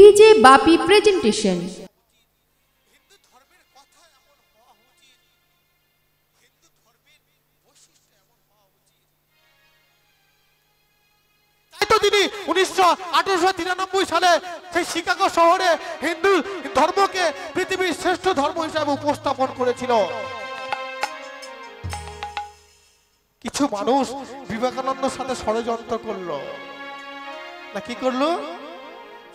DJ বাপি presentation. তিনি 1893 সালে সেই শিকাগো শহরে হিন্দু ধর্মকে পৃথিবীর শ্রেষ্ঠ ধর্ম হিসাবে উপস্থাপন করেছিল। কিছু মানুষ বিবেকানন্দের সাথে ষড়যন্ত্র করলো, না কি করলো?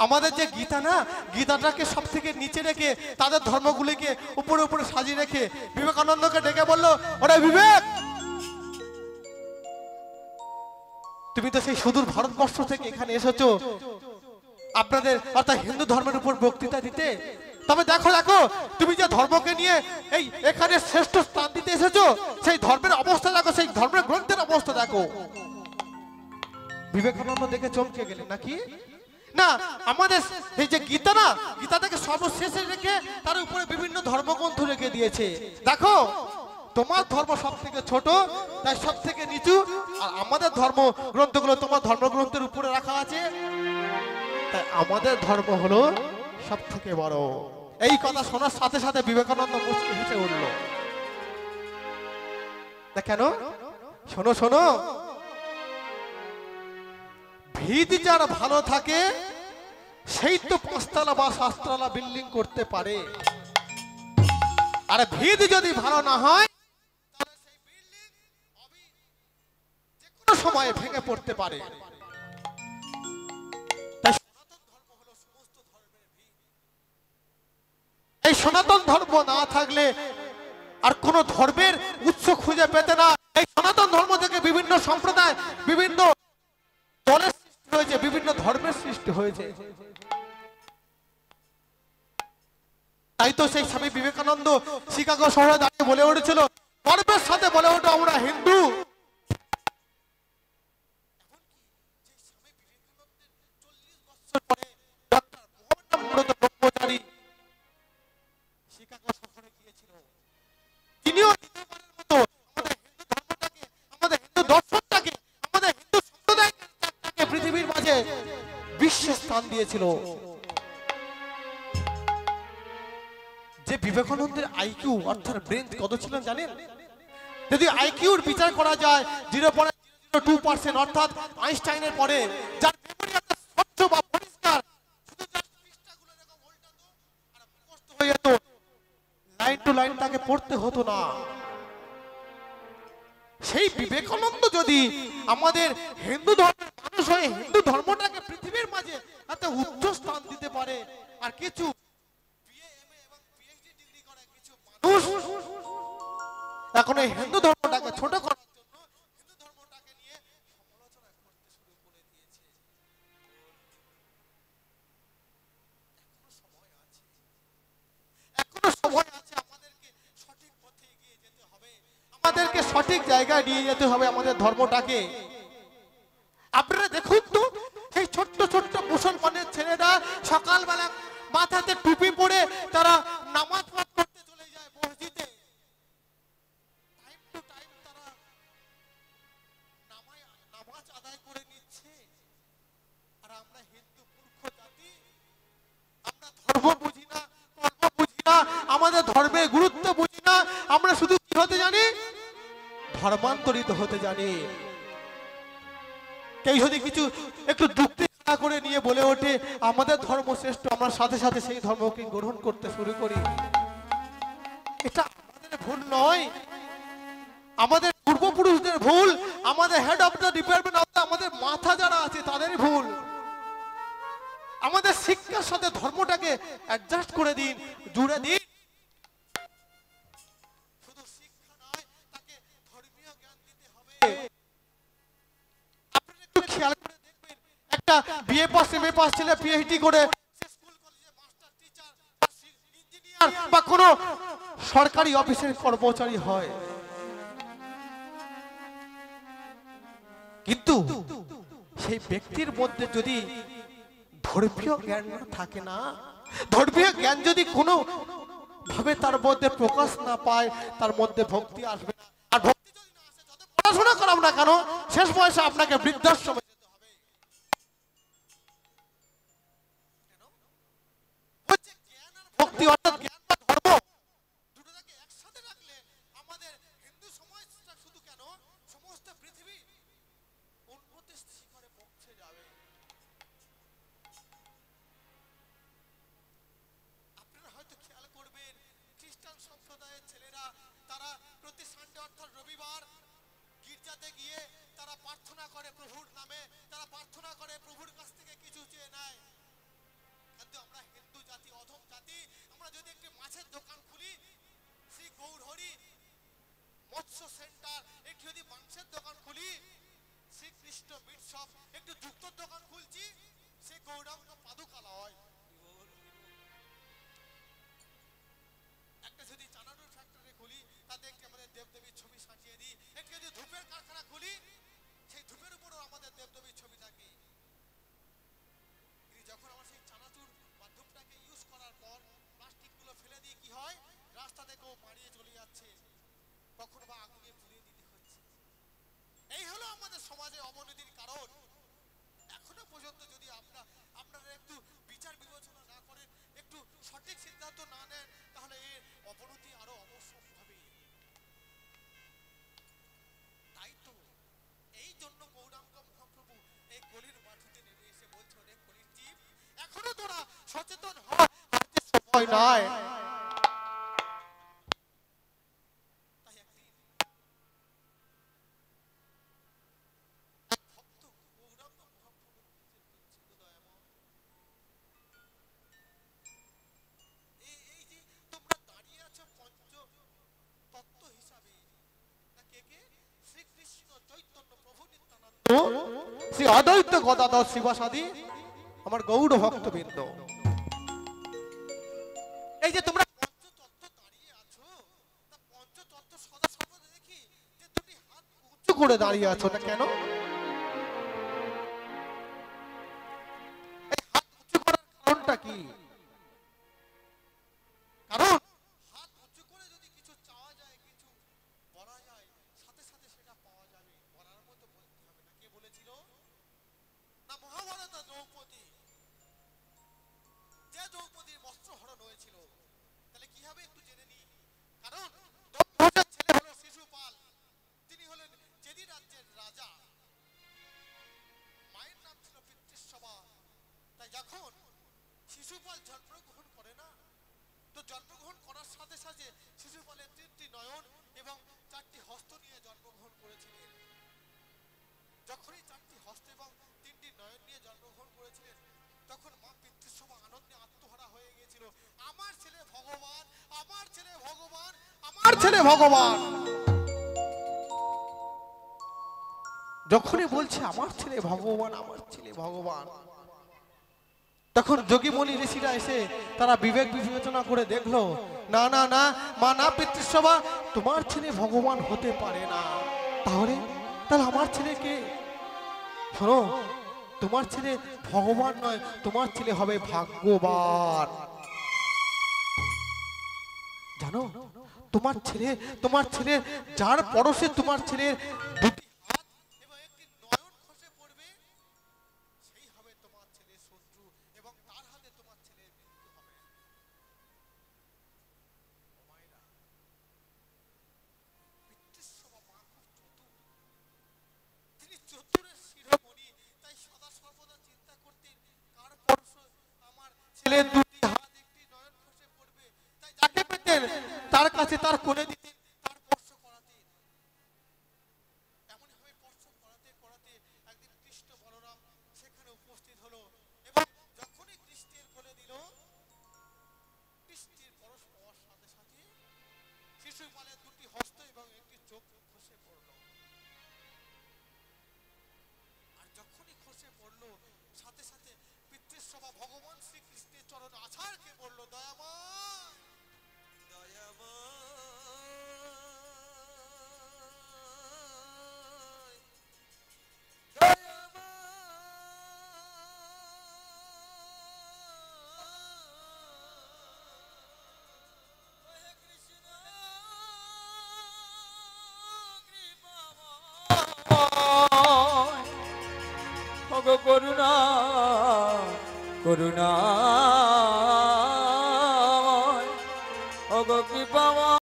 আমাদের যে গীতা না, গীতাটাকে সব থেকে নিচে রেখে তাদের ধর্মগুলিকে উপরে উপরে সাজিয়ে রেখে বিবেকানন্দকে ডেকে বললো, ওরে বিবেক, তুমি তো সেই সুদূর ভারতবর্ষ থেকে এখানে এসেছো আপনাদের অর্থাৎ হিন্দু ধর্মের উপর বক্তৃতা দিতে। তবে দেখো দেখো, তুমি যে ধর্মকে নিয়ে এই এখানে শ্রেষ্ঠ স্থান দিতে এসেছো, সেই ধর্মের অবস্থা দেখো, সেই ধর্মের গ্রন্থের অবস্থা দেখো। বিবেকানন্দ দেখে চমকে গেলেন, নাকি না আমাদের এই যে গীতা না, গীতাটাকে সর্বশেষে রেখে তার উপরে বিভিন্ন ধর্মগ্রন্থ রেখে দিয়েছে। দেখো, তোমার ধর্ম সব থেকে ছোট, তাই সব থেকে নিচু, আর আমাদের ধর্ম গ্রন্থগুলো তোমার ধর্মগ্রন্থের উপরে রাখা আছে, তাই আমাদের ধর্ম হলো সব থেকে বড়। এই কথা শোনার সাথে সাথে বিবেকানন্দ মুচকি হেসে উঠল। কেন? শোনো শোনো, ভিত যার ভালো থাকে সেই তো 5 তলা বা 7 তলা বিল্ডিং করতে পারে, আর ভিত যদি ভালো না হয় তাহলে সেই বিল্ডিং যে কোনো সময় ভেঙে পড়তে পারে। তাই সনাতন ধর্ম হলো সমস্ত ধর্মের ভিত। এই সনাতন ধর্ম না থাকলে আর কোন ধর্মের উৎস খুঁজে পেতে না। এই সনাতন ধর্ম থেকে বিভিন্ন সম্প্রদায়, বিভিন্ন দলের সৃষ্টি হয়েছে, বিভিন্ন ধর্মের সৃষ্টি হয়েছে। তাই তো সেই স্বামী বিবেকানন্দ শিকাগো শহরে দাঁড়িয়ে বলে উঠেছিল, গর্বের সাথে বলে ওঠো আমরা হিন্দু। শিকাগো শহরে গিয়েছিল, তিনিও আমাদের হিন্দু দর্শনটাকে, আমাদের হিন্দু সম্প্রদায়কে পৃথিবীর মাঝে বিশ্বে স্থান দিয়েছিল। যে বিবেকানন্দের আইকিউ অর্থাৎ ব্রেন কত ছিল জানেন? যদি আইকিউর বিচার করা যায় 0.02%, অর্থাৎ আইনস্টাইনের পরে, যার মেমরি একটা স্বচ্ছ বা পরিষ্কার, শুধু যার পৃষ্ঠাগুলো এরকম উল্টাতো আর মুখস্থ হয়ে যেত, লাইন টু লাইন তাকে পড়তে হতো না। সেই বিবেকানন্দ যদি আমাদের হিন্দু ধর্মের মানুষ হয়ে হিন্দু ধর্মটাকে পৃথিবীর মাঝে এত উচ্চ স্থান দিতে পারে, আর কিছু এখন এই হিন্দু ধর্মটাকে ছোট করার জন্য হিন্দু ধর্মটাকে নিয়ে সমালোচনা করতে শুরু করে দিয়েছে। এখনো সময় আছে, আমাদেরকে সঠিক পথে এগিয়ে যেতে হবে, আমাদেরকে সঠিক জায়গায় নিয়ে যেতে হবে আমাদের ধর্মটাকে। আপনারা দেখুন তো, এই ছোট্ট ছোট্ট মুসলমানের ছেলেরা সকালবেলা মাথাতে টুপি পরে তারা নামাজ পড়তে চলে যায় মসজিদে। নামাজ আদায় করে নিচ্ছে, আর আমরা হিন্দু মূর্খ জাতি, আমরা ধর্ম বুঝি না, কর্ম বুঝি না, আমাদের ধর্মের গুরুত্ব বুঝি না, আমরা শুধু কি হতে জানি? ধর্মান্তরিত হতে জানি। কেউ যদি কিছু একটু যুক্তি খাড়া করে নিয়ে বলে ওঠে আমাদের ধর্ম শ্রেষ্ঠ, আমরা সাথে সাথে সেই ধর্মকে গ্রহণ করতে শুরু করি। এটা আমাদের ভুল নয়, আমাদের পূর্বপুরুষদের ভুল, আমাদের head of the department of the, আমাদের মাথা যারা আছে তাদের ভুল। আমাদের শিক্ষার সাথে ধর্মটাকে অ্যাডজাস্ট করে দিন, জুড়ে দিন। শুধু শিক্ষা নয়, তাকে ধর্মীয় জ্ঞান দিতে হবে। আপনারা একটু খেয়াল করে দেখবেন, একটা বিএ পাস, এমএ পাস ছেলে পিএইচডি করে স্কুল কলেজে মাস্টার, টিচার, ইঞ্জিনিয়ার বা কোনো সরকারি অফিসের কর্মচারী হয়, কিন্তু সেই ব্যক্তির মধ্যে যদি ধর্মীয় জ্ঞান না থাকে, না ধর্মীয় জ্ঞান যদি কোনো ভাবে তার মধ্যে প্রকাশ না পায়, তার মধ্যে ভক্তি আসবে না। আর ভক্তি যদি না আসে, যত পড়াশোনা করাও না কেন, শেষ বয়সে আপনাকে বৃদ্ধাশ্রমে যেতে হবে। প্রতিবার গির্জাতে গিয়ে তারা প্রার্থনা করে প্রভুর নামে, তারা প্রার্থনা করে প্রভুর কাছ থেকে কিছু চেয়ে নেয়। কিন্তু আমরা হিন্দু জাতি, অধম জাতি, আমরা যদি একটি মাছের দোকান খুলি, শ্রী গৌরহরি মৎস্য সেন্টার, একটি যদি মাংসের দোকান খুলি, শ্রীকৃষ্ণ মিট শপ, একটু জুতোর দোকান খুলছি, সে গৌরাঙ্গ পাদুকালয়, একটা যদি চানাচুর ফ্যাক্টরি খুলি, তাতে একটি আমাদের দেবদেবীর ছবি সাজিয়ে দিই, একটি যদি ধূপের কারখানা খুলি, সেই ধূপের উপরও আমাদের দেবদেবীর ছবি থাকে। যখন আমরা সেই চানাচুর বা ধূপটাকে ইউজ করার পর প্লাস্টিক গুলো ফেলে দিয়ে কি হয়, রাস্তা থেকেও মারিয়ে চলে যাচ্ছে, কখনো বা আগুনে পুড়িয়ে দিতে হচ্ছে। এই হলো আমাদের সমাজে অবনতির কারণ। এখনো পর্যন্ত যদি আপনারা একটু বিচার বিবেচনা না করেন, একটু সঠিক সিদ্ধান্ত না নেন, তাহলে এর অবনতি আরো অবশ্যই হবে। তাই তো এই জন্য গৌরাঙ্গ মহাপ্রভু এই কলির মাটিতে নেমে এসে বলছে, অনেক কলির জীব, এখনো তোরা সচেতন হ, সময় নয়। শ্রী অদ্বৈত গদাধর শিবাসাদি আমার গৌড় ভক্তবৃন্দ, এই যে তোমরা পঞ্চতত্ত্ব দাঁড়িয়ে আছো, তা পঞ্চতত্ত্ব সদা সর্বদা দেখি যে তুমি হাত উঁচু করে দাঁড়িয়ে আছো না কেন? এই হাত উঁচু করার কারণটা কি? কারণ হাত উঁচু করে যদি কিছু চাওয়া যায়, কিছু বলা যায়, সাথে সাথে সেটা পাওয়া যাবে, বলার মতো বলতে হবে না। কে বলেছিল? না মহাভারত দ্রৌপদী, যে দ্রৌপদীর বস্ত্রহরণ হয়েছিল। তাহলে কি হবে একটু জেনে নি। কারণ দক্ষরাজের ছেলে হলো শিশুপাল, তিনি হলেন চেদি রাজ্যের রাজা, মায়ের নাম ছিল পিতৃসভা। তাই যখন শিশুপাল জন্মগ্রহণ করে না, তো জন্মগ্রহণ করার সাথে সাথে শিশুপালের 3টি নয়ন এবং 4টি হস্ত নিয়ে জন্মগ্রহণ করেছিলেন। যখনই 4টি হস্ত এবং 3টি নয়ন নিয়ে জন্মগ্রহণ করেছিলেন, তখন মা পিতৃসভা আনন্দে আত্মহারা হয়ে গিয়েছিল। আমার ছেলে ভগবান, আমার ছেলে ভগবান, আমার ছেলে ভগবান। যখনই বলছে আমার ছেলে ভগবান, আমার ছেলে ভগবান, তখন যোগীমণি ঋষিরা এসে তারা বিবেক বিবেচনা করে দেখলো, না না না মা, না পিতৃসভা, তোমার ছেলে ভগবান হতে পারে না। তাহলে আমার ছেলে কে? শোনো, তোমার ছেলে ভগবান নয়, তোমার ছেলে হবে ভাগ্যবান। জানো, তোমার ছেলে যার পরশে তোমার ছেলের দুটি হাত এবং একটি নয়ন খসে পড়বে, সেই হবে তোমার ছেলের শত্রু এবং তার হাতে তোমার ছেলের মৃত্যু হবে। ও মায়েরা, পিতৃসভা মা খুব চতুর, তিনি চতুরের শিরোমণি। তাই সদা সর্বদা চিন্তা করতেন কার পরশে আমার ছেলের দুটি হাত একটি নয়ন খসে পড়বে। তাই যাকে পেতেন তার কাছে তার কোলে দিতেন, তার স্পর্শ করাতেন। এমন ভাবে স্পর্শ করাতে করাতে একদিন কৃষ্ণ বলরাম সেখানে উপস্থিত হলো এবং যখনই কৃষ্ণের কোলে দিল, কৃষ্ণের পরশ পাওয়ার সাথে সাথে শিশুপালের দুটি হস্ত এবং একটি চোখ খসে পড়ল। আর যখনই খসে পড়ল, সাথে সাথে পিতৃসভা ভগবান শ্রীকৃষ্ণের চরণ আছাড়কে বলল, দয়াময়, করুণা করুণা ওগো কৃপাময়,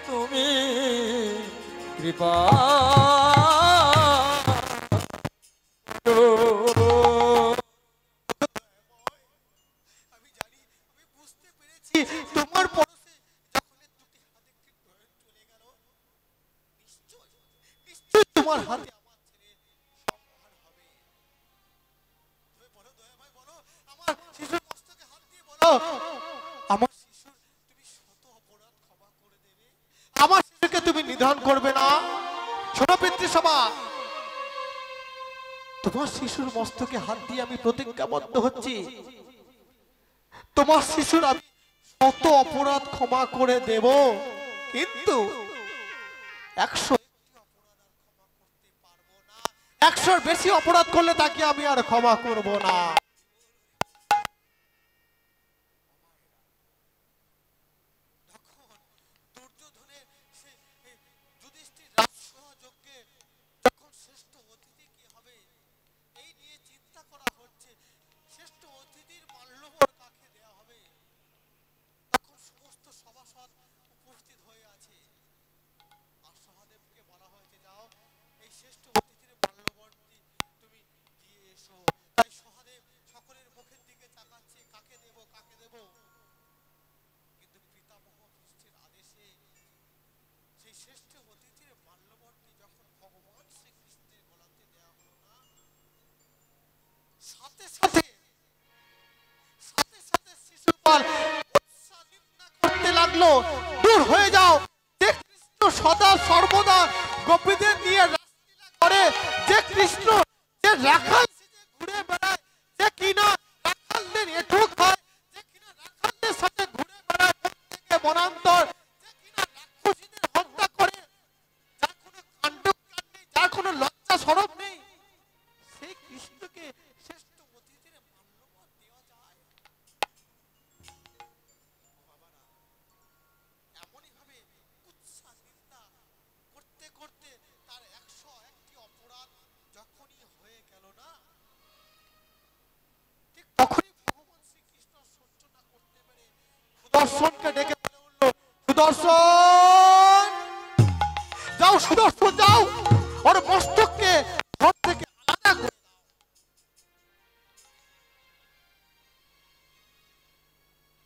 তুমি কৃপা আমি জানি, আমি বুঝতে পেরেছি তোমার পরশে যখন দুটি হাত একটি নয়ন চলে গেল, তোমার হাতে আমার ছেলে সংহার হবে। তুমি বলো দয়া ভাই, বলো আমার শিশুর মস্তকে হাত দিয়ে বলো, আমার শিশুর তুমি শত অপরাধ ক্ষমা করে দেবে, আমার শিশুকে তুমি নিধন করবে না। শোনো পিতৃসভা, তোমার শিশুর মস্তকে হাত দিয়ে আমি প্রতিজ্ঞাবদ্ধ হচ্ছি, তোমার শিশুর আমি শত অপরাধ ক্ষমা করে দেব, কিন্তু 100 বেশি অপরাধ করলে তাকে আমি আর ক্ষমা করব না। দুর্যোধনের যুধিষ্ঠির রাজসহযোগ্যে যখন শ্রেষ্ঠ অতিথি কি হবে এই নিয়ে চিন্তা করা হচ্ছে, শ্রেষ্ঠ অতিথির মাল্যবর কাকে দেয়া হবে, তখন সমস্ত সভাসদ উপস্থিত হয়ে আছে। আর সহদেবকে বলা হয়েছে, যাও এই শ্রেষ্ঠ অতিথির মাল্যবরটি তুমি দিয়ে এসো। তাই সহদেব সকলের মুখের দিকে তাকাচ্ছে, কাকে দেব কাকে দেব, কিন্তু পিতামহ ভীষ্মের আদেশে সেই শ্রেষ্ঠ অতিথির মাল্যবরটি যখন ভগবান শ্রীকৃষ্ণের গলাতে দেয়া হলো না, সাথে সাথে শিশুপাল উৎসাহিত করতে লাগলো, দূর হয়ে যাও, যে কৃষ্ণ সদা সর্বদা গোপীদের নিয়ে রাসলীলা করে, যে কৃষ্ণ যে রাখাল সেজে ঘুরে বেড়ায়, যে কিনা রাখালদের এঁটো খায়, যে কিনা রাখালদের সাথে ঘুরে বেড়ায় প্রত্যেকে বনান্তর, যে কিনা রাক্ষসীদের হত্যা করে, যার কোনো কাণ্ড নেই, যার কোনো লজ্জা শরম নেই, সেই কৃষ্ণকে শ্রেষ্ঠ অতিথির মাল্যবর দেওয়া যায়? বাবারা, এমনই ভাবে উৎসাহ নিন্দা করতে করতে তার 101টি অপরাধ যখনই হয়ে গেল না, ঠিক তখনই ভগবান শ্রীকৃষ্ণ সহ্য না করতে পেরে সুদর্শনকে ডেকে বলে উঠল, সুদর্শন যাও, সুদর্শন যাও, ওর মস্তককে ধর থেকে আলাদা করে দাও।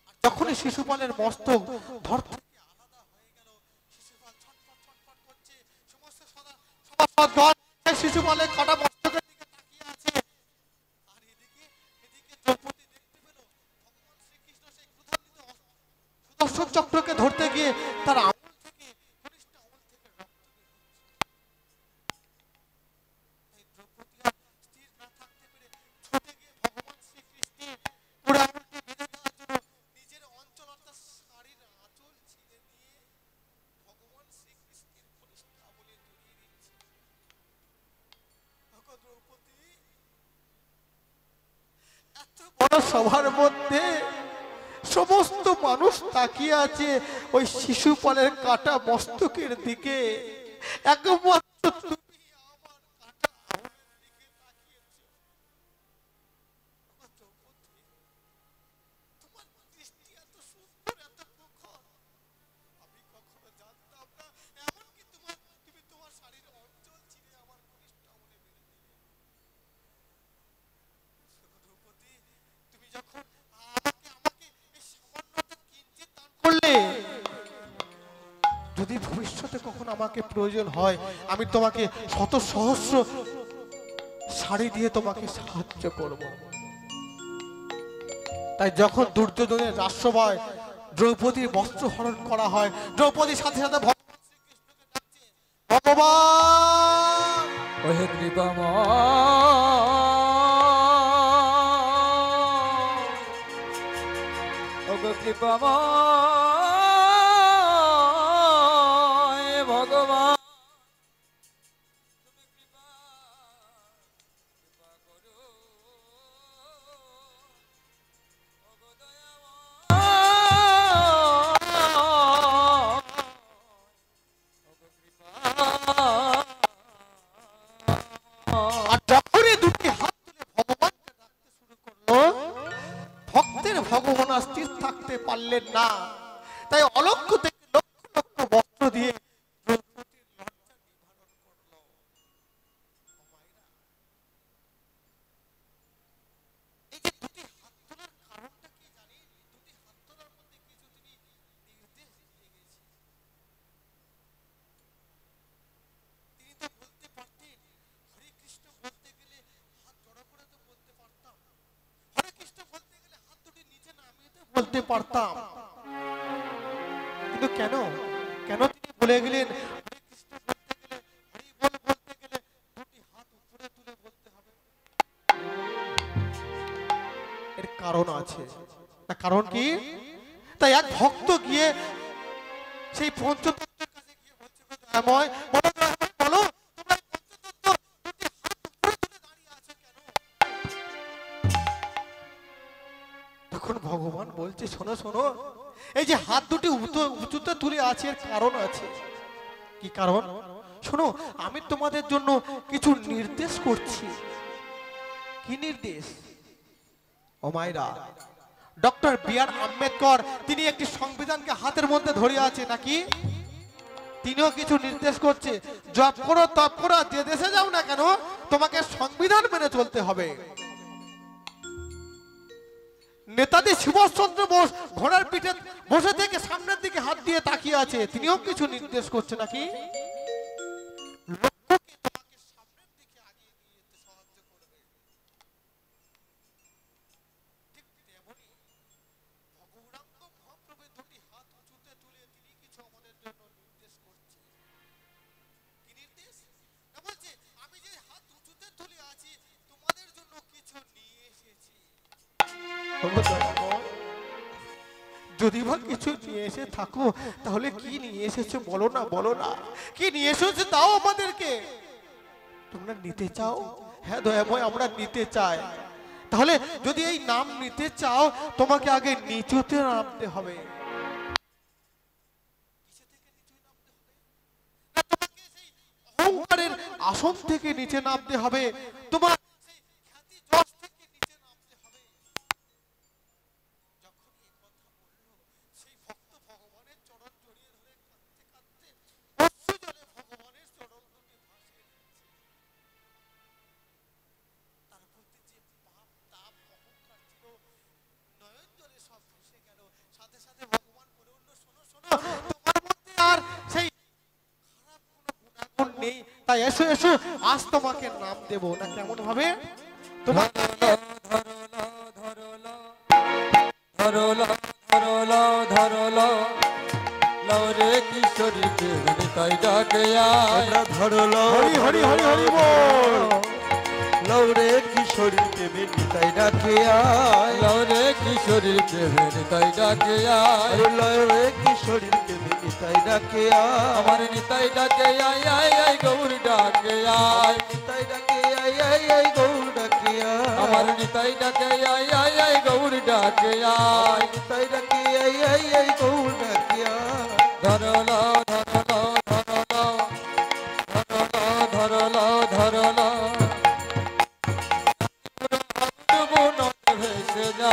আর যখনই শিশুপালের মস্তক ধর থেকে আলাদা হয়ে গেল, শিশুপাল ছটফট ছটফট করছে, সমস্ত সভাসদগণ সেই শিশুপালের কাটা মস্তকের দিকে তাকিয়ে আছে। আর এদিকে দ্রৌপদী দেখতে পেল ভগবান শ্রীকৃষ্ণ সেই ক্রোধান্বিত সুদর্শন চক্রকে ধরতে গিয়ে তার আঙুল থেকে, কনিষ্ঠ আঙুল থেকে রক্ত বের হচ্ছে। তাই দ্রৌপদী আর স্থির না থাকতে পেরে ছুটে গিয়ে ভগবান শ্রীকৃষ্ণের পুরো আঙুলটি বেঁধে দেওয়ার জন্য নিজের অঞ্চল অর্থাৎ শাড়ির আঁচল ছিঁড়ে দিয়ে ভগবান শ্রীকৃষ্ণের কনিষ্ঠ আঙুলে জড়িয়ে দিচ্ছে। দ্রৌপদী, এত বড় সভার মধ্যে সমস্ত মানুষ তাকিয়ে আছে ওই শিশুপালের কাটা মস্তকের দিকে, একমাত্র তুমি আমার কাটা আঙুলের দিকে তাকিয়েছো। দ্রৌপদী, তোমার দৃষ্টি এত সুন্দর, এত প্রখর, আমি কখনো জানতাম না, এমনকি তুমি তোমার শাড়ির অঞ্চল ছিঁড়ে আমার কনিষ্ঠ আঙুলে বেঁধে দিলে। দ্রৌপদী, তুমি যখন আমাকে এই সামান্যটা কিঞ্চিৎ দান করলে, যদি ভবিষ্যতে কখনো আমাকে প্রয়োজন হয় আমি তোমাকে শত সহস্র শাড়ি দিয়ে তোমাকে সাহায্য করব। তাই যখন দুর্যোধনের রাজসভায় দ্রৌপদীর বস্ত্র হরণ করা হয়, দ্রৌপদীর সাথে সাথে ভগবান শ্রীকৃষ্ণকে ডাকছে, ভগবান ওহে কৃপাময়, ওগো কৃপাময় ভগবান, তুমি কৃপা করো, ওগো দয়াময়, ওগো কৃপা। আর যখনই দুটি হাত তুলে ভগবানকে ডাকতে শুরু করলো, ভক্তের ভগবান স্থির থাকতে পারলেন না, তাই অলক্ষ্য থেকে লক্ষ লক্ষ বস্ত্র দিয়ে দ্রৌপদীর লজ্জা নিবারণ করলো। এই যে দুটি হাত তোলার কারণটা কি জানেন? দুটি হাত তোলার মধ্যে কিছু তিনি নির্দেশ দিয়ে গেছেন। তিনি তো বলতে পারতেন বলতে পারতাম, কিন্তু কেন কেন তিনি বলে গেলেন হরে কৃষ্ণ বলতে গেলে, হরি বল বলতে গেলে দুটি হাত উপরে তুলে বলতে হবে? এর কারণ আছে। তা কারণ কি? তাই এক ভক্ত গিয়ে সেই পঞ্চতত্ত্বের কাছে গিয়ে বলছে, দয়াময় বলো, দয়াময় বলো, তোমরা এই পঞ্চতত্ত্ব দুটি হাত উপরে তুলে দাঁড়িয়ে আছো কেন? তখন ভগবান বলছে, শোনো শোনো, এই যে হাত দুটি উঁচুতে তুলে আছে এর কারণ আছে। কি কারণ? শোনো, আমি তোমাদের জন্য কিছু নির্দেশ করছি। কি নির্দেশ? ও মায়েরা, ডক্টর বি.আর. আম্বেদকর তিনি একটি সংবিধানকে হাতের মধ্যে ধরে আছে নাকি? তিনিও কিছু নির্দেশ করছে, জব করো তপ করো, যে দেশে যাও না কেন তোমাকে সংবিধান মেনে চলতে হবে। নেতাজি সুভাষচন্দ্র বোস ঘোড়ার পিঠে বসে থেকে সামনের দিকে হাত দিয়ে তাকিয়ে আছে, তিনিও কিছু নির্দেশ করছে নাকি? লক্ষ্যকে তোমাকে সামনের দিকে আগিয়ে নিয়ে যেতে সাহায্য করবে। ঠিক তেমনি ভগবানঙ্গ মহাপ্রভু দুটি হাত উঁচুতে তুলে তিনি কিছু আমাদের জন্য নির্দেশ করছে। কি নির্দেশ? না বলছে, আমি যে হাত উঁচুতে তুলে আছি তোমাদের জন্য কিছু নিয়ে এসেছি। যদি বা কিছু নিয়ে এসে থাকো তাহলে কি নিয়ে এসেছো বলো না, বলো না, কি নিয়ে এসেছো তাও আমাদেরকে। তোমরা নিতে চাও? হ্যাঁ দয়াময়, আমরা নিতে চাই। তাহলে যদি এই নাম নিতে চাও তোমাকে আগে নিচুতে নামতে হবে। অহংকারের আসন থেকে নিচে নামতে হবে, তোমার সেই খ্যাতি যশ থেকে নিচে নামতে হবে। যখন এই কথা বলল, সেই ভক্ত ভগবানের চরণ জড়িয়ে ধরে কাঁদতে কাঁদতে অশ্রু জলে ভগবানের চরণ দুটি ভাসিয়ে দিচ্ছে। তার প্রতি যে পাপ তাপ অহংকার ছিল নয়ন জলে সব ভেসে গেল। সাথে সাথে ভগবান বলে উঠল, শোনো শোনো, তোমার মধ্যে আর সেই খারাপ কোনো গুণাগুণ নেই, তাই এসো এসো, আজ তোমাকে নাম দেব। না কেমন ভাবে তোমাকে রে কিশোরীকে তাই ডাকে ধরলো হরি হরি হরি হরি বল। লৌরে কিশোরীকে তাই ডাকে রে কিশোরীকে তাই ডাকে লৌরে কিশোরীকে তাই ডাকে আমার নিতাই ডাকে আয় গৌর ডাকে তাই ডাকে আই গৌর ডাকে আমার নিতাই ডাকে আয় গৌর ডাকে তাই ডাকে আই গৌর ডাকে ধরলো ভেসে যা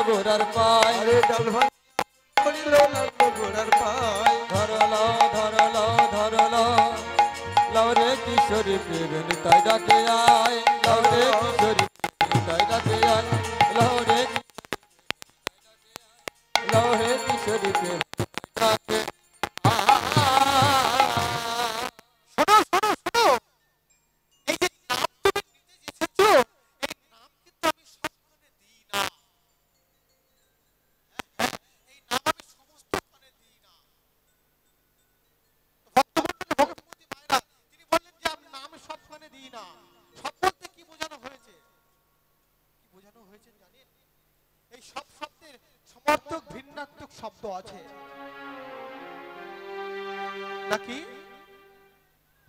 ঘোড়ার পায় ডাল ভাই পড়িল লাগলো ঘোড়ার পায় ধরলো লওরে কিশোরী প্রেম তাই ডাকে আয় লওরে কিশোরী তাই ডাকে আয় লওরে কিশোরী প্রেম ডাকে শোনো শোনো শোনো, এই যে নাম তুমি নিতে এসেছো, এই নাম কিন্তু আমি সবখানে দিই না। এই নাম আমি সমস্ত স্থানে দিই না। ভক্তমণ্ডলী ভক্তিমতী মায়েরা তিনি বললেন যে আমি নাম সবখানে দিই না। সব বলতে কি বোঝানো হয়েছে? কি বোঝানো হয়েছে জানেন? এই সব শব্দের সমার্থক ভিন্নাত্মক শব্দ আছে নাকি?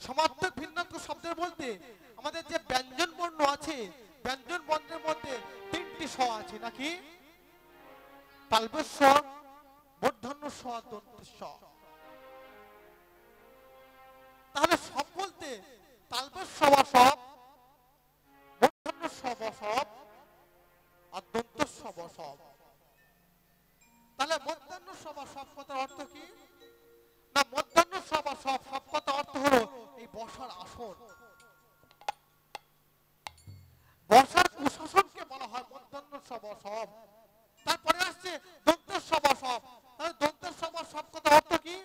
সমার্থক ভিন্নাত্মক শব্দের বলতে আমাদের যে ব্যঞ্জন বর্ণ আছে, ব্যঞ্জন বর্ণের মধ্যে তিনটি স আছে নাকি? তালব্য স, মূর্ধন্য স, দন্ত স। তাহলে সব বলতে তালব্য স বা সব, মূর্ধন্য স বা সব, আর দন্ত স বা সব। তাহলে মধ্যাহ্ন স বা সব কথার অর্থ কি? না, মধ্যাহ্ন স বা সব সব কথা অর্থ হলো এই বসার আসন। বসার কুশাসনকে বলা হয় মধ্যাহ্ন স বা সব। তারপরে আসছে দন্তের স বা সব। তাহলে দন্তের স বা সব কথা অর্থ কি?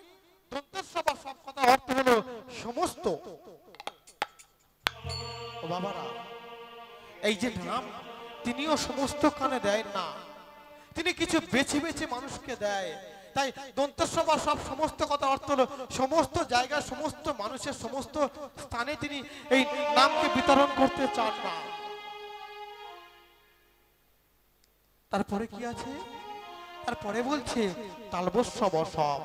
যে নাম তিনিও সমস্ত কানে দেয় না, তিনি কিছু বেছে বেছে মানুষকে দেয়। তাই দন্তস্ববা সব সমস্ত কথা অর্থ হলো সমস্ত জায়গায় সমস্ত মানুষের সমস্ত স্থানে তিনি এই নামকে বিতরণ করতে চান না। তারপরে কি আছে? তারপরে বলছে তালবস্বব সব।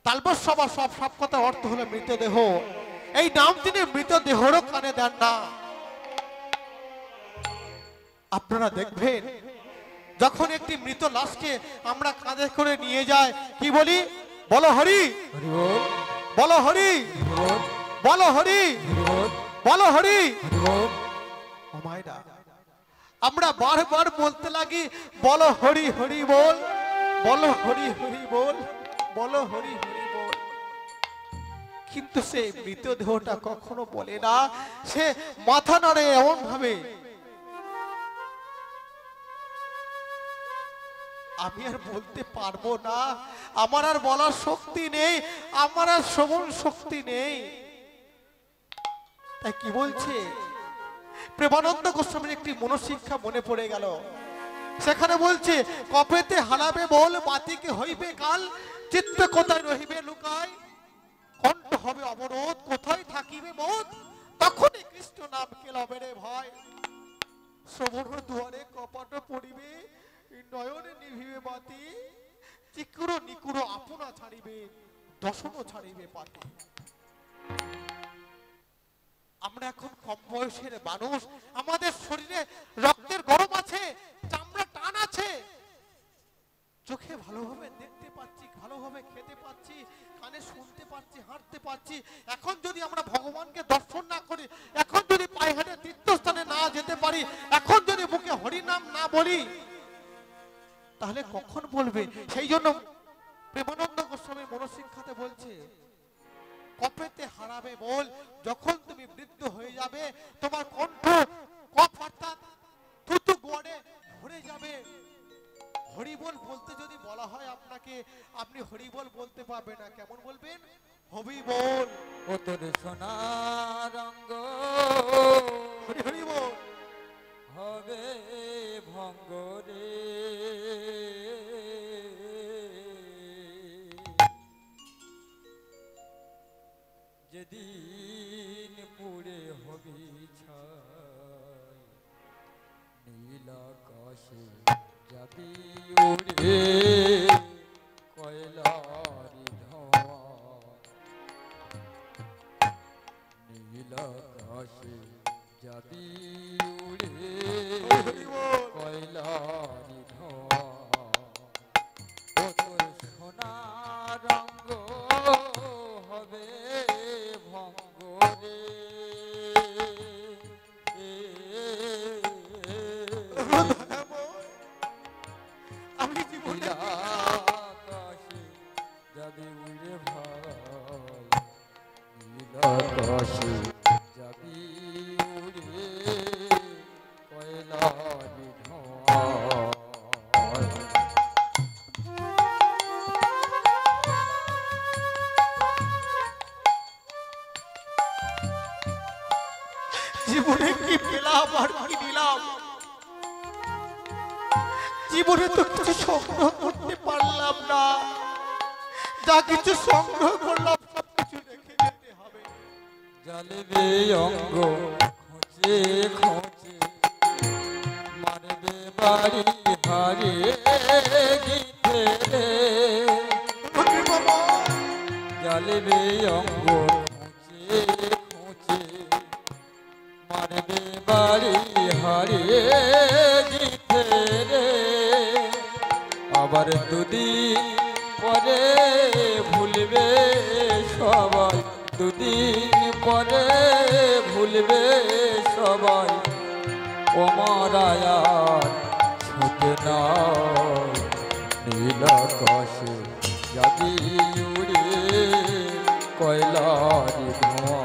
তালবস্বব সব সব কথা অর্থ হলো মৃতদেহ। এই নাম তিনি মৃতদেহেরও কানে দেন না। আপনারা দেখবেন যখন একটি মৃত লাশকে আমরা কাঁধে করে নিয়ে যাই কি বলি? বলো হরি, বলো হরি, বলো হরি, বলো হরি। ও মায়েরা, আমরা বারবার বলতে লাগি বলো হরি হরি বল, বলো হরি হরি বল, বলো হরি হরি বল। কিন্তু সে মৃতদেহটা কখনো বলে না, সে মাথা নাড়ে এমন ভাবে আমি আর বলতে পারবো না, আমার আর বলার শক্তি নেই, আমার আর শ্রবণ শক্তি নেই। তাই কি বলছে? প্রেমানন্দ গোস্বামীর একটি মনোশিক্ষা মনে পড়ে গেল। সেখানে বলছে কপেতে হারাবে বল, বাতিকে হইবে কাল, চিত্ত কোথায় রহিবে লুকায়, কণ্ঠ হবে অবরোধ, কোথায় থাকিবে মত, তখনই কৃষ্ণ নাম কে লবে রে ভয়। শ্রবণ দুয়ারে কপাট পড়িবে, নয়নে নিভিবে বাতি, চিকুরো নিকুরো আপনা ছাড়িবে, দশনও ছাড়িবে পাতি। আমরা এখন কম বয়সের মানুষ, আমাদের শরীরে রক্তের গরম আছে, চামড়া টান আছে, চোখে ভালোভাবে দেখতে পাচ্ছি, ভালোভাবে খেতে পাচ্ছি, কানে শুনতে পাচ্ছি, হাঁটতে পাচ্ছি। এখন যদি আমরা ভগবানকে দর্শন না করি, এখন যদি পায়ে হেঁটে তীর্থস্থানে না যেতে পারি, এখন যদি মুখে হরি নাম না বলি, তাহলে কখন বলবে? সেই জন্য প্রেমানন্দ গোস্বামী মনোশিক্ষাতে বলছে কপেতে হারাবে বল, যখন তুমি বৃদ্ধ হয়ে যাবে তোমার কণ্ঠ কপ অর্থাৎ থুতু গোড়ে ভরে যাবে। হরিবল বলতে যদি বলা হয় আপনাকে, আপনি হরিবল বলতে পারবেন না। কেমন বলবেন? হবি বল, ও তোর সোনা রঙ্গ হরি হরি বল হবে ভঙ্গ রে, যেদিন পুড়ে হবি ছাই, নীল আকাশে যাবি উড়ে কয়লারি ধোঁয়া, নীল আকাশে যাবি উড়ে কয়লারি ধোঁয়া, ও তোর সোনা রঙ্গ হবে ভঙ্গ রে, আমি জীবনে আকাশে যাবি উড়ে ভাই, নীল আকাশে যাবি উড়ে কয়লারি ধোঁয়া। জীবনে কি পেলাম আর কি নিলাম? জীবনে তো কিছু সংগ্রহ করতে পারলাম না, যা কিছু সংগ্রহ করলাম সবকিছু রেখে যেতে হবে। জ্বালবে অঙ্গ খোঁচে খোঁচে, মারবে বাড়ি হারিয়ে গিতে রে, জ্বালবে অঙ্গ খোঁচে খোঁচে, মারবে বাড়ি হারিয়ে গিতে রে, আবার দুদিন পরে ভুলবে সবাই, দুদিন পরে ভুলবে সবাই, ও মারায়ার ছুটে না, নীল আকাশে যাবি উড়ে কয়লারি ধোঁয়া,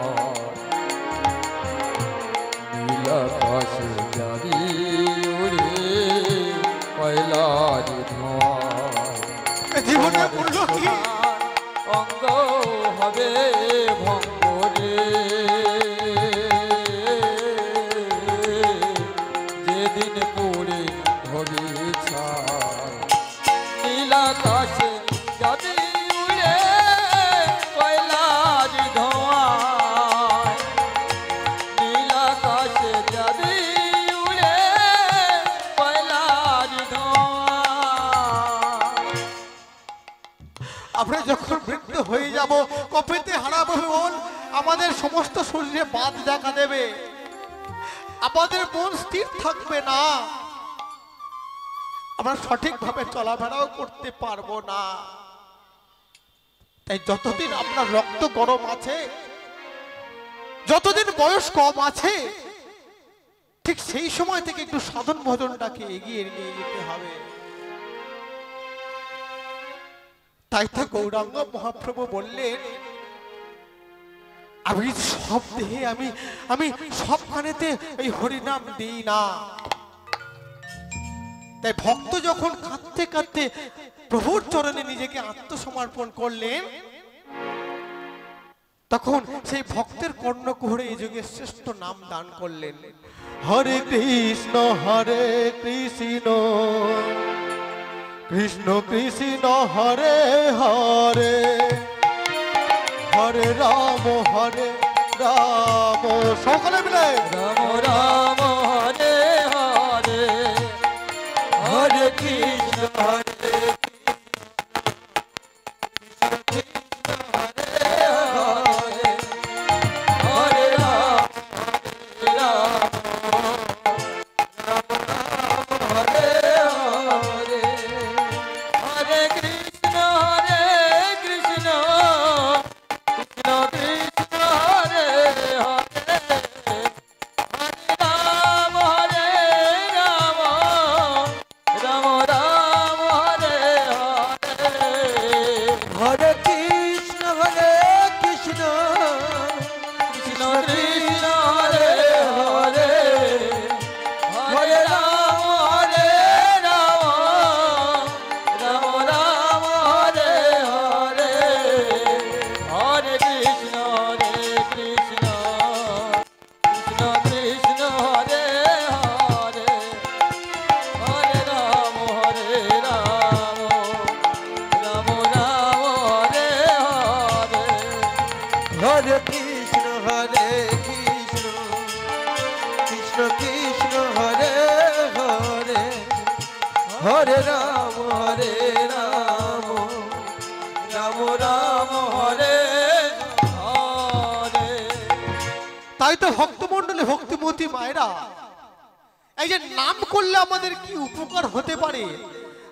নীল আকাশে যাবি উড়ে কয়লারি ধোঁয়া, জীবনে মূল্য কি? অঙ্গ হবে ভঙ্গ রে, আকাশে যদি উড়ে কয়লার ধোঁয়া, নীল আকাশে যদি উড়ে কয়লার ধোঁয়া। আমরা যখন বৃদ্ধ হয়ে যাব, কপিতে হারাবো মন, আমাদের সমস্ত শরীরে বাদ দেখা দেবে, আমাদের মন স্থির থাকবে না, আমরা সঠিকভাবে চলাফেরাও করতে পারবো না। তাই যতদিন আপনার রক্ত গরম আছে, যতদিন বয়স কম আছে, ঠিক সেই সময় থেকে একটু সাধন ভজনটাকে এগিয়ে নিয়ে যেতে হবে। তাই তো গৌরাঙ্গ মহাপ্রভু বললেন, আমি সব দেহে আমি সবখানেতে এই হরিনাম দিই না। তাই ভক্ত যখন কাঁদতে কাঁদতে প্রভুর চরণে নিজেকে আত্মসমর্পণ করলেন, তখন সেই ভক্তের কর্ণকুহরে এই যুগে শ্রেষ্ঠ নাম দান করলেন, হরে কৃষ্ণ কৃষ্ণ কৃষ্ণ কৃষ্ণ হরে হরে, হরে রাম সকলে মিলে রাম রাম হরে হরে, হরে কৃষ্ণ হরে কৃষ্ণ হরে হরে, হরে রাম হরে হরে, হরে কৃষ্ণ কৃষ্ণ কৃষ্ণ হরে হরে, হরে রাম রাম রাম হরে হরে, হরে কৃষ্ণ কৃষ্ণ কৃষ্ণ কৃষ্ণ হরে হরে, হরে রাম রাম রাম হরে হরে, হরে কৃষ্ণ কৃষ্ণ কৃষ্ণ কৃষ্ণ হরে হরে, হরে রাম রাম রাম হরে হরে, হরে কৃষ্ণ কৃষ্ণ কৃষ্ণ কৃষ্ণ হরে হরে, হরে রাম রাম রাম হরে হরে। তাই তো ভক্তমণ্ডলী ভক্তিমতী মায়েরা এই যে নাম করলে আমাদের কি উপকার হতে পারে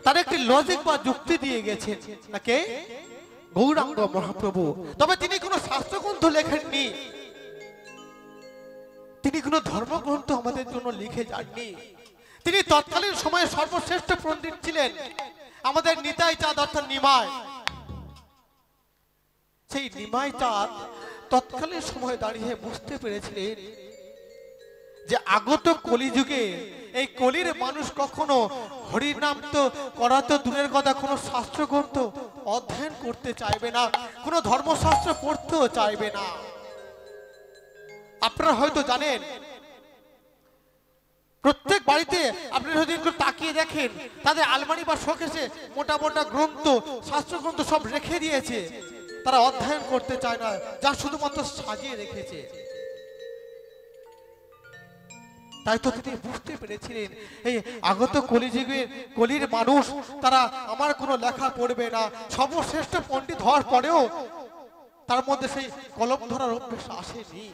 তার একটি লজিক বা যুক্তি দিয়ে গেছেন নাকি গৌরাঙ্গ মহাপ্রভু। তবে তিনি কোনো শাস্ত্রগ্রন্থ লেখেননি, তিনি কোনো ধর্মগ্রন্থ আমাদের জন্য লিখে যাননি। তিনি তৎকালীন সময়ে সর্বশ্রেষ্ঠ পণ্ডিত ছিলেন, আমাদের নিতাই চাঁদ অর্থাৎ নিমাই। সেই নিমাই চাঁদ তৎকালীন সময় দাঁড়িয়ে বুঝতে পেরেছিলেন যে আগত কলিযুগে এই কলির মানুষ কখনো হরিনাম তো করা তো দূরের কথা, কোনো শাস্ত্রগ্রন্থ অধ্যয়ন করতে চাইবে না, কোনো ধর্মশাস্ত্র পড়তেও চাইবে না। আপনারা হয়তো জানেন প্রত্যেক বাড়িতে আপনি যদি একটু তাকিয়ে দেখেন, তাদের আলমারি বা শোকেসে মোটা মোটা গ্রন্থ শাস্ত্রগ্রন্থ সব রেখে দিয়েছে, তারা অধ্যয়ন করতে চায় না, যা শুধুমাত্র সাজিয়ে রেখেছে। তাই তো তিনি বুঝতে পেরেছিলেন এই আগত কলিযুগের কলির মানুষ তারা আমার কোনো লেখা পড়বে না, সর্বশ্রেষ্ঠ পণ্ডিত হওয়ার পরেও তার মধ্যে সেই কলম ধরার অভ্যাস আসেনি।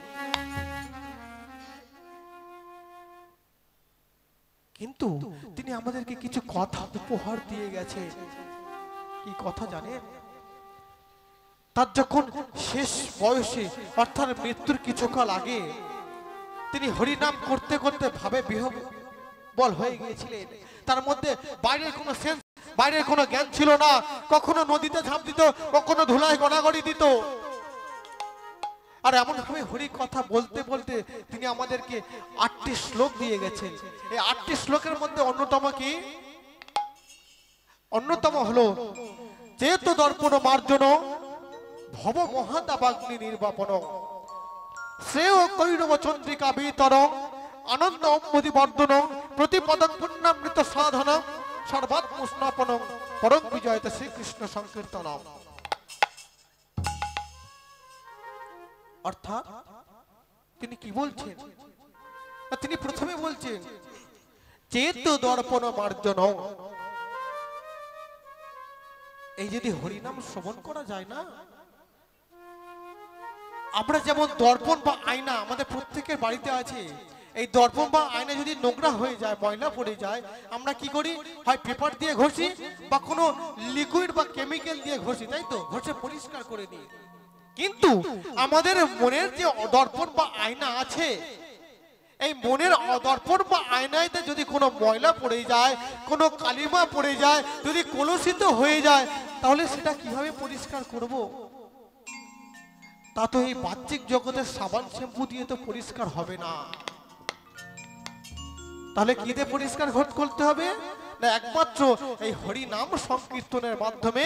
কিন্তু তিনি আমাদেরকে কিছু কথা উপহার দিয়ে গেছে। কি কথা জানেন? তার যখন শেষ বয়সে অর্থাৎ মৃত্যুর কিছুকাল আগে তিনি হরিনাম করতে করতে ভাবে বিহ্বল হয়ে গিয়েছিলেন। তার মধ্যে বাইরের কোনো সেন্স, বাইরের কোনো জ্ঞান ছিল না। কখনো নদীতে ঝাঁপ দিত, কখনো ধুলায় গড়াগড়ি দিত। আর এমন ভাবে হরি কথা বলতে বলতে তিনি আমাদেরকে 8টি শ্লোক দিয়ে গেছেন। এই 8টি শ্লোকের মধ্যে অন্যতম কি? অন্যতম হলো চেত দর্পণ মার্জন ভব মহাদাবাগ্নি নির্বাপন শ্রেয় কৈরব চন্দ্রিকা বিতর আনন্দ অম্বুদি বর্ধন প্রতিপদং পুণ্যামৃত সাধন সর্বাত্মস্নাপনং পরং বিজয়তে শ্রীকৃষ্ণ সংকীর্তনম। অর্থাৎ তিনি কি বলছেন? তিনি প্রথমে বলছেন চেত দর্পণ মার্জন। এই যদি হরিনাম শ্রবণ করা যায় না, আমরা যেমন দর্পণ বা আয়না আমাদের প্রত্যেকের বাড়িতে আছে, এই দর্পণ বা আয়না যদি নোংরা হয়ে যায়, ময়লা পড়ে যায়, আমরা কি করি? হয় পেপার দিয়ে ঘষি বা কোনো লিকুইড বা কেমিক্যাল দিয়ে ঘষি, তাই তো? ঘষে পরিষ্কার করে দিই। কিন্তু আমাদের মনের যে দর্পণ বা আয়না আছে, এই মনের দর্পণ বা আয়নাতে যদি কোনো ময়লা পড়ে যায়, কোনো কালিমা পড়ে যায়, যদি কলুষিত হয়ে যায়, তাহলে সেটা কিভাবে পরিষ্কার করব? তা তো এই বাহ্যিক জগতের সাবান শ্যাম্পু দিয়ে তো পরিষ্কার হবে না। তাহলে কি দিয়ে পরিষ্কার করতে হবে? না, একমাত্র এই হরি নাম সংকীর্তনের মাধ্যমে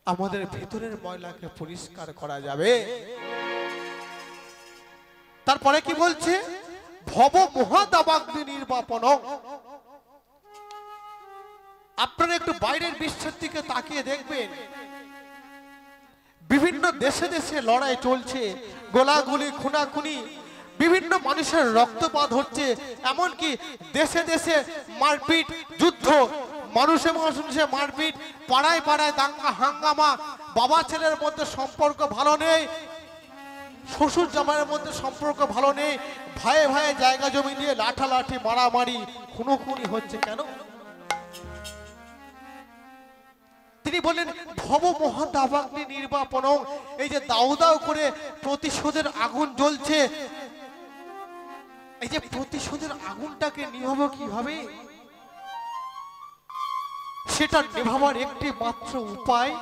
আমাদের ভিতরের ময়লাকে পরিষ্কার করা যাবে। তারপরে কি বলছে? ভব মহাদাবাগ্নি নির্বাপন। আপনারা একটু বাইরের বিশ্বের দিকে তাকিয়ে দেখবেন, বিভিন্ন দেশে দেশে লড়াই চলছে, গোলাগুলি, খুনাখুনি, বিভিন্ন মানুষের রক্তপাত হচ্ছে, এমনকি দেশে দেশে মারপিট, যুদ্ধ, মানুষে মানুষে মারপিট, পাড়ায় পাড়ায় দাঙ্গা হাঙ্গামা, বাবা ছেলের মধ্যে সম্পর্ক ভালো নেই, শ্বশুর জামাইয়ের মধ্যে সম্পর্ক ভালো নেই, ভাইয়ে ভাইয়ে জায়গা জমি দিয়ে লাঠালাঠি, মারামারি, খুনোখুনি হচ্ছে। কেন? তিনি বললেন ভব মহাদাবাগ্নি নির্বাপন। এই যে দাউ দাউ করে প্রতিশোধের আগুন জ্বলছে, এই যে প্রতিশোধের আগুনটাকে নিভাবো কিভাবে? সেটা নেভাবার একটি মাত্র উপায়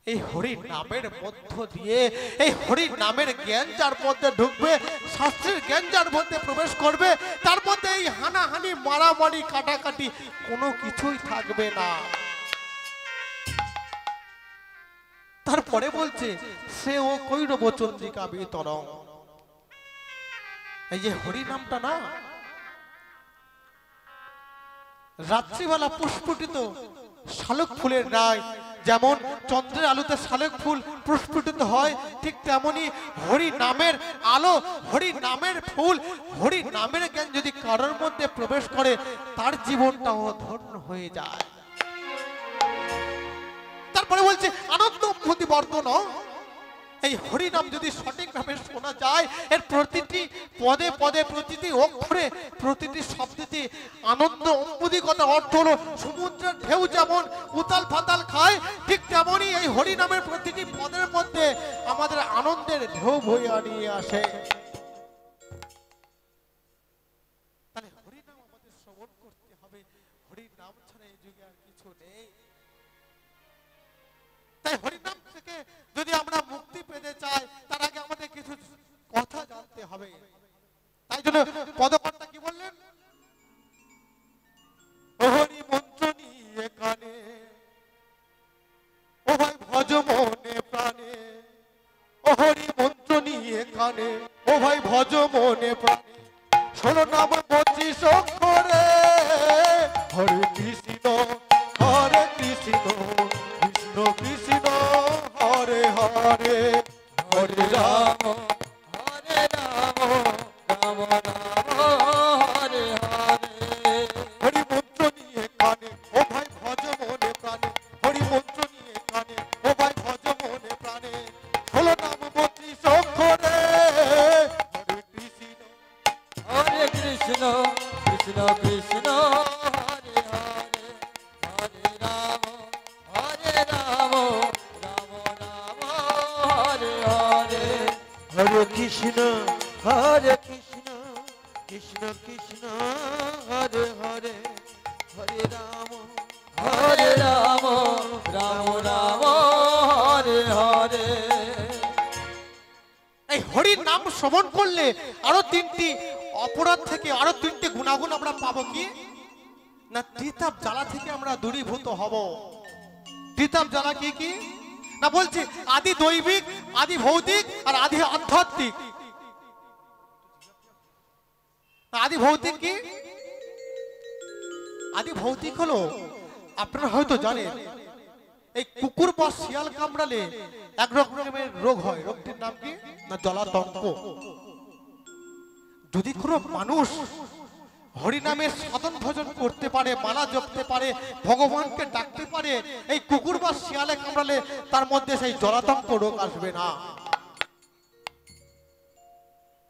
এই হরি নামের মধ্য দিয়ে। এই হরি নামের জ্ঞান যার মধ্যে ঢুকবে, শাস্ত্রের জ্ঞান যার মধ্যে প্রবেশ করবে, তার মধ্যে এই হানাহানি, মারামারি, কাটাকাটি কোনো কিছুই থাকবে না। তারপরে বলছে সে ও কৈরব চন্দ্রিকা বিতরং। এই যে হরি নামটা না, রাত্রিবেলা প্রস্ফুটিত শালক ফুলের ন্যায়, যেমন চন্দ্রের আলোতে শালক ফুল প্রস্ফুটিত হয়, ঠিক তেমনি হরি নামের আলো, হরি নামের ফুল, হরি নামের জ্ঞান যদি কারোর মধ্যে প্রবেশ করে, তার জীবনটাও ধন্য হয়ে যায়। তারপরে বলছে আনন্দ অনুভূতি বর্ধন। এই হরি নাম যদি সঠিকভাবে শোনা যায়, এর প্রতিটি পদে পদে, প্রতিটি অক্ষরে, প্রতিটি শব্দতে আনন্দ অনুভূতিগত অর্থ হলো সমুদ্রের ঢেউ যেমন উতাল ফাতাল খায়, ঠিক তেমনি এই হরি নামের প্রতিটি পদের মধ্যে আমাদের আনন্দের ঢেউ বয়ে আনিয়ে আসে। তাহলে হরি নাম আমাদের শ্রবণ করতে হবে। হরি নাম ছাড়া এই যুগে আর কিছু নেই। তাই হরিনাম থেকে যদি আমরা মুক্তি পেতে চাই, তার আগে আমাদের কিছু কথা জানতে হবে। তাই জন্য পদকর্তা কি বললেন? ও হরি মন্ত্র নিয়ে কানে, ও ভাই ভজ মনে প্রাণে, ও হরি মন্ত্র নিয়ে কানে, ও ভাই ভজ মনে প্রাণে, 16 নাম 25 অক্ষরে, হরে কৃষ্ণ হরে কৃষ্ণ কৃষ্ণ কৃষ্ণ হরে হরে, হরে রাম হরে রাম রাম রাম হরে হরে। হরি মন্ত্র নিয়ে কানে, ও ভাই ভজ মনে প্রাণে, হরি মন্ত্র নিয়ে কানে, ও ভাই ভজ মনে প্রাণে, 16 নাম 25 অক্ষরে, হরে কৃষ্ণ হরে কৃষ্ণ কৃষ্ণ কৃষ্ণ হরে হরে, হরে রাম হরে রাম রাম রাম হরে হরে। হরে কৃষ্ণ কৃষ্ণ কৃষ্ণ হরে হরে, হরে রাম হরে রাম রাম রাম হরে হরে। এই হরির নাম শ্রবণ করলে আরো 3টি অপরাধ থেকে আরো 3টি গুণাগুণ আমরা পাবো। কি না? ত্রিতাপ জ্বালা থেকে আমরা দূরীভূত হব। ত্রিতাপ জ্বালা কি কি না বলছি? আদি দৈবিক, আদি ভৌতিক আর আদি আধ্যাত্মিক। আদি ভৌতিক কি? আদি ভৌতিক হলো, আপনারা হয়তো জানেন এই কুকুর বা শিয়াল কামড়ালে এক রকমের রোগ হয়। রোগটির নাম কি না জলাতঙ্ক। যদি কোনো মানুষ হরিনামের সাধন ভজন করতে পারে, মালা জপতে পারে, ভগবানকে ডাকতে পারে, এই কুকুর বা শিয়ালে কামড়ালে তার মধ্যে সেই জলাতঙ্ক রোগ আসবে না।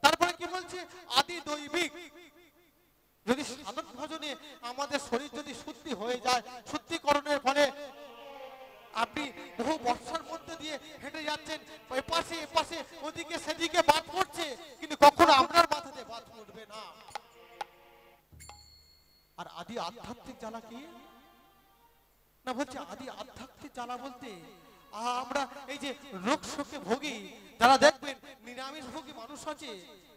তারপরে কি বলছে, আদি দৈবিক। যদি সাধন ভজনে আমাদের শরীর যদি শুদ্ধি হয়ে যায়, শুদ্ধিকরণের ফলে আপনি বহু বর্ষার মধ্যে দিয়ে হেঁটে যাচ্ছেন, এপাশে এপাশে ওদিকে সেদিকে বাদ পড়ছে, কিন্তু কখনো আপনার মাথাতে বাদ পড়বে না। আর আদি আধ্যাত্মিক জ্বালা কি না বলছে, আদি আধ্যাত্মিক জ্বালা বলতে আমরা এই যে রোগ শোকে ভোগী, যারা দেখবেন নিরামিষ ভোগী মানুষ আছে,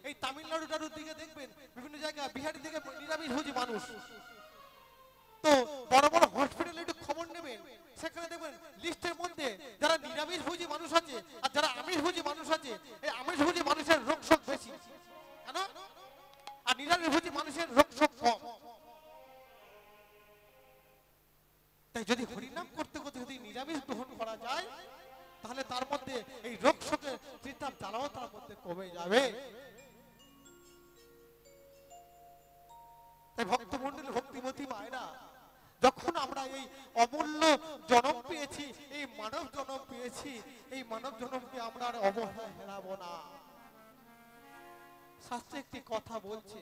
এই তামিলনাড়ু টাড়ুর দিকে দেখবেন বিভিন্ন জায়গায়, বিহারি দিকে নিরামিষ ভোগী মানুষ। তো বড় বড় হসপিটালে একটু খবর নেবেন, সেখানে দেখবেন লিস্টের মধ্যে যারা নিরামিষ ভোজী মানুষ আছে আর যারা আমিষ ভোজী মানুষ আছে, এই আমিষ ভোজী মানুষের রোগ শোক বেশি, কেন? আর নিরামিষ ভোজী মানুষের রোগ শোক কম। তাই যদি হরিনাম করতে করতে যদি নিরামিষ গ্রহণ করা যায়, তাহলে তার মধ্যে এই রোগ শোকের চিন্তা জ্বালাও তার মধ্যে কমে যাবে। তাই ভক্তমণ্ডলী, ভক্তিমতী মায়েরা, যখন আমরা এই অমূল্য জন্ম পেয়েছি, এই মানব জন্ম পেয়েছি, এই মানব জন্মকে আমরা আর অবহেলা হেরাবো না। শাস্ত্রে একটি কথা বলছে,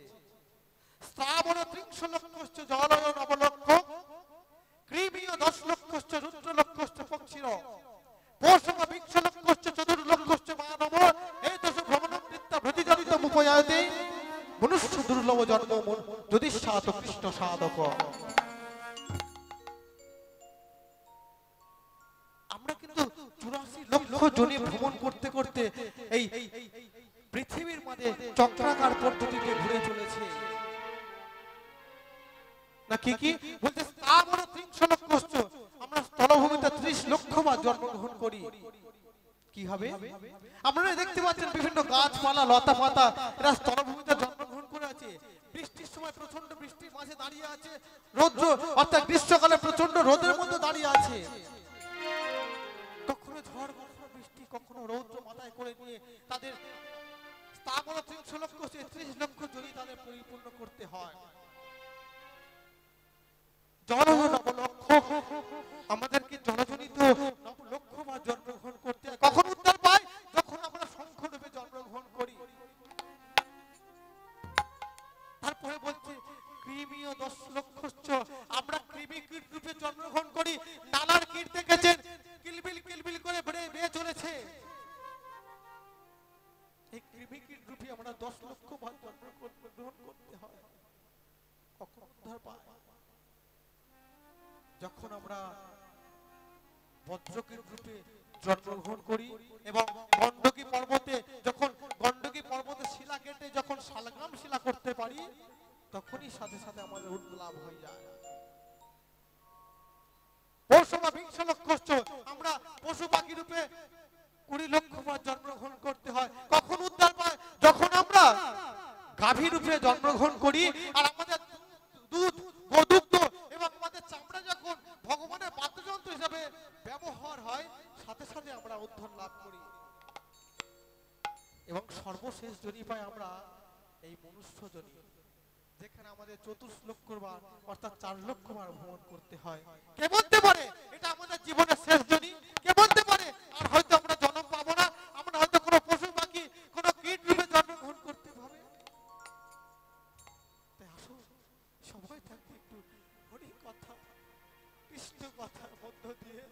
শ্রাবণ 30 লক্ষশ্চ জলয় নবলক্ষ, কৃমিয় 10 লক্ষশ্চ রুদ্র লক্ষশ্চ পক্ষির, পৌষম 20 লক্ষশ্চ চতুর্লক্ষশ্চ মানব, এই দশ ভ্রমণম বৃত্তা ভৃতিজনিত মুপয়ায়তে মনুষ্য দুর্লভ জন্ম যদি সাত কৃষ্ণ সাধক। আমরা কিন্তু 84 লক্ষ জনে ভ্রমণ করতে করতে এই পৃথিবীর মাঝে চক্রাকার পদ্ধতিতে ঘুরে চলেছে না কি কি বলতে, শ্রাবণ 30 লক্ষশ্চ, আমরা স্থলভূমিতে 30 লক্ষ বার জন্মগ্রহণ করি। কি হবে? আপনারা দেখতে পাচ্ছেন বিভিন্ন গাছপালা, লতা পাতা, এরা স্থলভূমিতে জন্মগ্রহণ করে আছে। বৃষ্টির সময় প্রচন্ড বৃষ্টির মাঝে দাঁড়িয়ে আছে, রৌদ্র অর্থাৎ গ্রীষ্মকালে প্রচন্ড রোদের মধ্যে দাঁড়িয়ে আছে। কখনো ঝড়, কখনো বৃষ্টি, কখনো রৌদ্র মাথায় করে নিয়ে তাদের শ্রাবণ 30 লক্ষ 30 লক্ষ জমি তাদের পরিপূর্ণ করতে হয়। জলজ নবলক্ষ, আমাদেরকে জলজনিত নবলক্ষ বা জন্মগ্রহণ করতে হয়। কখন উদ্ধার পাই? যখন আমরা শঙ্খ রূপে জন্মগ্রহণ করি। তারপরে বলছে কৃমিয় 10 লক্ষশ্চ, আমরা কৃমি কীট রূপে জন্মগ্রহণ করি। নালার কীট দেখেছেন কিলবিল কিলবিল করে বেয়ে চলেছে, এই কৃমি কীট রূপে আমরা 10 লক্ষ বার জন্মগ্রহণ করতে হয়। কখন উদ্ধার পাই? যখন আমরা বজ্রকীট রূপে জন্মগ্রহণ করি এবং গণ্ডকী পর্বতে, যখন গণ্ডকী পর্বতে শিলা কেটে যখন শালগ্রাম শিলা করতে পারি, তখনই সাথে সাথে আমাদের উদ্লাভ হয়ে যায়। পৌষম 20 লক্ষশ্চ, আমরা পশু পাখি রূপে 20 লক্ষ বার জন্মগ্রহণ করতে হয়। কখন উদ্ধার পায়? যখন আমরা গাভী রূপে জন্মগ্রহণ করি আর আমাদের দুধ, গোদুগ্ধ এবং আমাদের চামড়া যখন ভগবানের বাদ্যযন্ত্র হিসাবে ব্যবহার হয়, সাথে সাথে আমরা উদ্ধার লাভ করি। এবং সর্বশেষ জনি পাই আমরা এই মনুষ্য জনি, যেখানে আমাদের 24 লক্ষ বার অর্থাৎ 4 লক্ষ বার ভ্রমণ করতে হয়। কে বলতে পারে এটা আমাদের জীবনের শেষ জনি? কে বলতে পারে আর হয়তো আমরা জন্ম পাবো না? আমরা হয়তো কোনো পশু পাখি, কোনো কীট রূপে জন্মগ্রহণ করতে হবে। তাই আসুন সবাই থাকতে একটু হরি কথা, কৃষ্ণ কথার মধ্য দিয়ে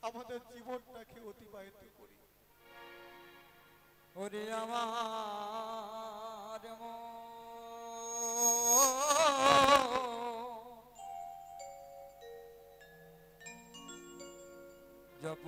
আমাদের জীবনটাকে অতিবাহিত করি। ওরে আমার জপ